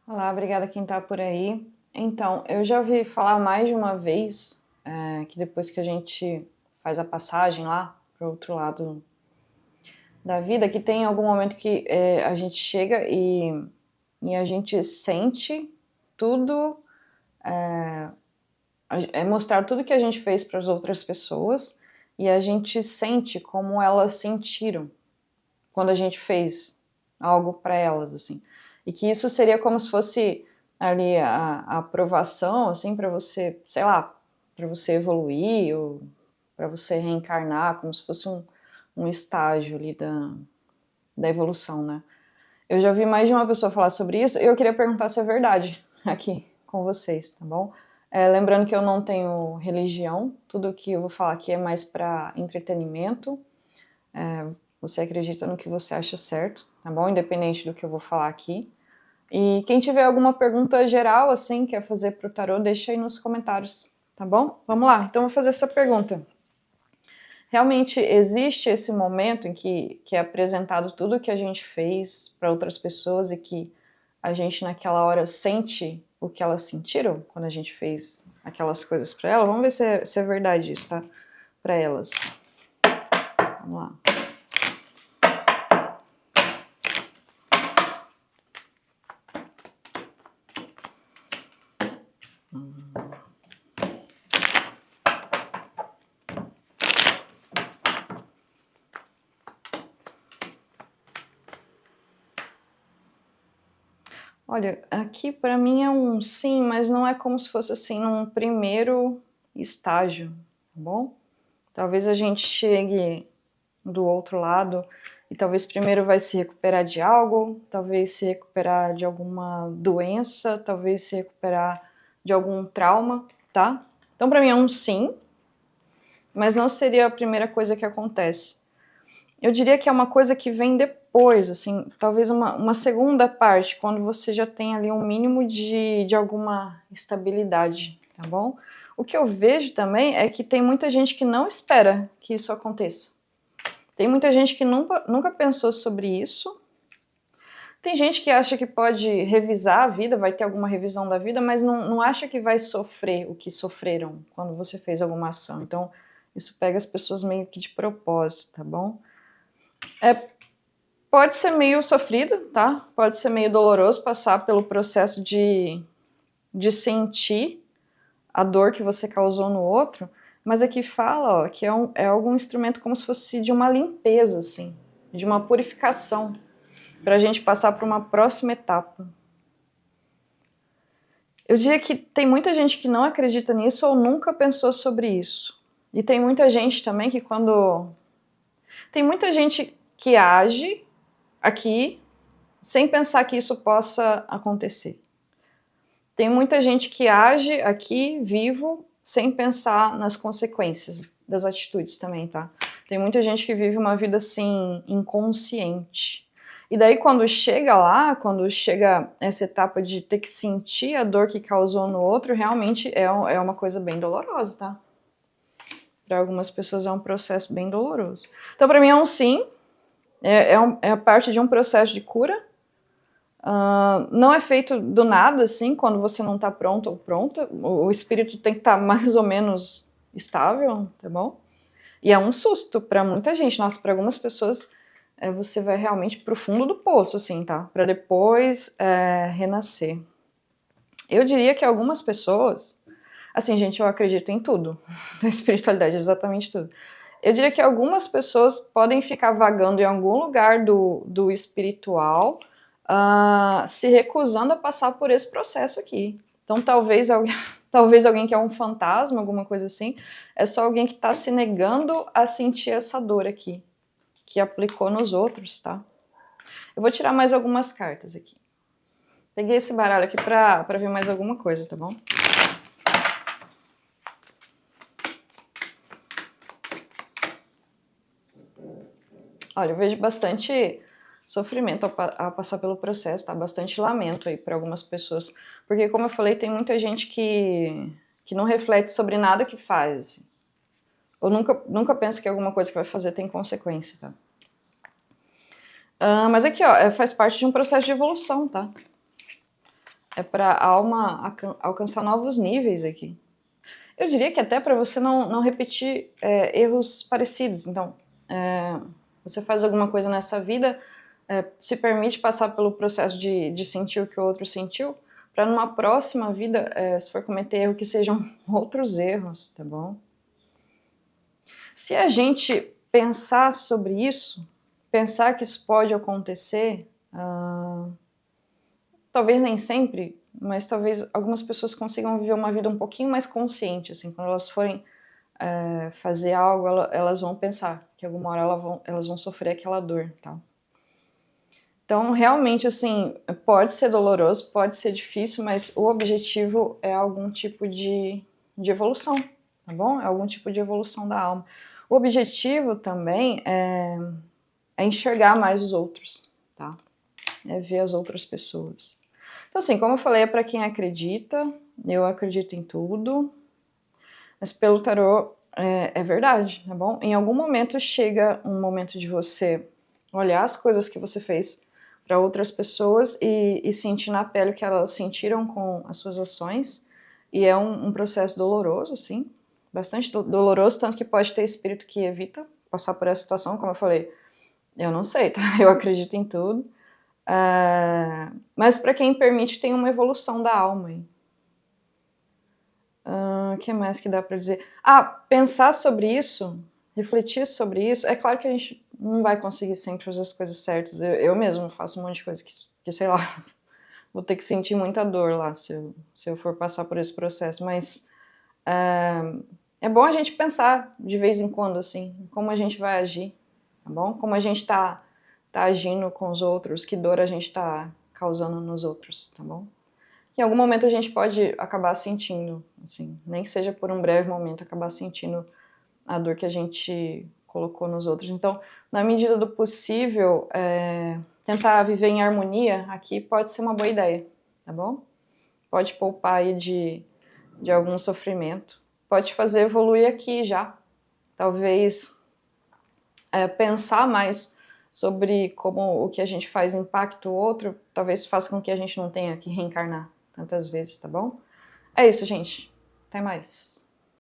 Olá, obrigada quem tá por aí. Então, eu já ouvi falar mais de uma vez que depois que a gente faz a passagem lá para o outro lado da vida, que tem algum momento que a gente chega e a gente sente tudo, mostrar tudo que a gente fez para as outras pessoas e a gente sente como elas sentiram quando a gente fez algo para elas, assim. E que isso seria como se fosse ali a aprovação, assim, para você, sei lá, para você evoluir ou para você reencarnar, como se fosse um estágio ali da evolução, né? Eu já vi mais de uma pessoa falar sobre isso e eu queria perguntar se é verdade aqui com vocês, tá bom? Lembrando que eu não tenho religião, tudo que eu vou falar aqui é mais para entretenimento. Você acredita no que você acha certo, tá bom? Independente do que eu vou falar aqui. E quem tiver alguma pergunta geral, assim, quer fazer pro tarô, deixa aí nos comentários, tá bom? Vamos lá, então eu vou fazer essa pergunta. Realmente existe esse momento em que é apresentado tudo que a gente fez para outras pessoas e que a gente naquela hora sente o que elas sentiram quando a gente fez aquelas coisas para elas? Vamos ver se é verdade isso, tá? Para elas. Vamos lá. Olha, aqui para mim é um sim, mas não é como se fosse assim num primeiro estágio, tá bom? Talvez a gente chegue do outro lado e talvez primeiro vai se recuperar de algo, talvez se recuperar de alguma doença, talvez se recuperar de algum trauma, tá? Então para mim é um sim, mas não seria a primeira coisa que acontece. Eu diria que é uma coisa que vem depois, assim, talvez uma segunda parte, quando você já tem ali um mínimo de alguma estabilidade, tá bom? O que eu vejo também é que tem muita gente que não espera que isso aconteça. Tem muita gente que nunca pensou sobre isso. Tem gente que acha que pode revisar a vida, vai ter alguma revisão da vida, mas não acha que vai sofrer o que sofreram quando você fez alguma ação. Então, isso pega as pessoas meio que de propósito, tá bom? Pode ser meio sofrido, tá? Pode ser meio doloroso passar pelo processo de sentir a dor que você causou no outro, mas aqui fala ó, que é algum instrumento como se fosse de uma limpeza, assim, de uma purificação, para a gente passar para uma próxima etapa. Eu diria que tem muita gente que não acredita nisso ou nunca pensou sobre isso. E tem muita gente também que quando... Tem muita gente que age aqui sem pensar que isso possa acontecer. Tem muita gente que age aqui, vivo, sem pensar nas consequências das atitudes também, tá? Tem muita gente que vive uma vida assim, inconsciente. E daí quando chega lá, quando chega essa etapa de ter que sentir a dor que causou no outro, realmente é uma coisa bem dolorosa, tá? Para algumas pessoas é um processo bem doloroso. Então para mim é um sim, é a parte de um processo de cura. Não é feito do nada, assim, quando você não está pronto ou pronta. O espírito tem que estar mais ou menos estável, tá bom? E é um susto para muita gente. Nossa, para algumas pessoas você vai realmente pro fundo do poço, assim, tá? Para depois renascer. Eu diria que algumas pessoas, assim, gente, eu acredito em tudo, na espiritualidade, exatamente tudo. Eu diria que algumas pessoas podem ficar vagando em algum lugar do espiritual, se recusando a passar por esse processo aqui. Então talvez alguém que é um fantasma, alguma coisa assim, é só alguém que está se negando a sentir essa dor aqui, que aplicou nos outros, tá? Eu vou tirar mais algumas cartas aqui. Peguei esse baralho aqui para ver mais alguma coisa, tá bom? Olha, eu vejo bastante sofrimento a passar pelo processo, tá? Bastante lamento aí para algumas pessoas. Porque, como eu falei, tem muita gente que não reflete sobre nada que faz. Ou nunca pensa que alguma coisa que vai fazer tem consequência, tá? Mas aqui, ó, faz parte de um processo de evolução, tá? é para a alma alcançar novos níveis aqui. Eu diria que até para você não repetir erros parecidos. Então, você faz alguma coisa nessa vida, se permite passar pelo processo de sentir o que o outro sentiu, para numa próxima vida, se for cometer erro, que sejam outros erros, tá bom? Se a gente pensar sobre isso, pensar que isso pode acontecer, talvez nem sempre, mas talvez algumas pessoas consigam viver uma vida um pouquinho mais consciente, assim, quando elas forem fazer algo, elas vão pensar que alguma hora elas vão sofrer aquela dor, tá? Então, realmente, assim, pode ser doloroso, pode ser difícil, mas o objetivo é algum tipo de evolução, tá bom? É algum tipo de evolução da alma. O objetivo também é enxergar mais os outros, tá? É ver as outras pessoas. Então, assim, como eu falei, é para quem acredita, eu acredito em tudo, mas pelo tarô é verdade, tá bom? Em algum momento chega um momento de você olhar as coisas que você fez para outras pessoas e sentir na pele o que elas sentiram com as suas ações, e é um processo doloroso, assim, bastante doloroso, tanto que pode ter espírito que evita passar por essa situação, como eu falei, eu não sei, tá? Eu acredito em tudo, mas para quem permite tem uma evolução da alma aí. O que mais que dá para dizer? Pensar sobre isso, refletir sobre isso. É claro que a gente não vai conseguir sempre fazer as coisas certas. Eu mesmo faço um monte de coisa que, sei lá, vou ter que sentir muita dor lá se eu for passar por esse processo. Mas é bom a gente pensar de vez em quando, assim, como a gente vai agir, tá bom? Como a gente tá agindo com os outros, que dor a gente tá causando nos outros, tá bom? Em algum momento a gente pode acabar sentindo, assim, nem que seja por um breve momento, acabar sentindo a dor que a gente colocou nos outros. Então, na medida do possível, tentar viver em harmonia aqui pode ser uma boa ideia, tá bom? Pode poupar aí de algum sofrimento. Pode fazer evoluir aqui já. Talvez pensar mais sobre como o que a gente faz impacta o outro, talvez faça com que a gente não tenha que reencarnar tantas vezes, tá bom? É isso, gente. Até mais.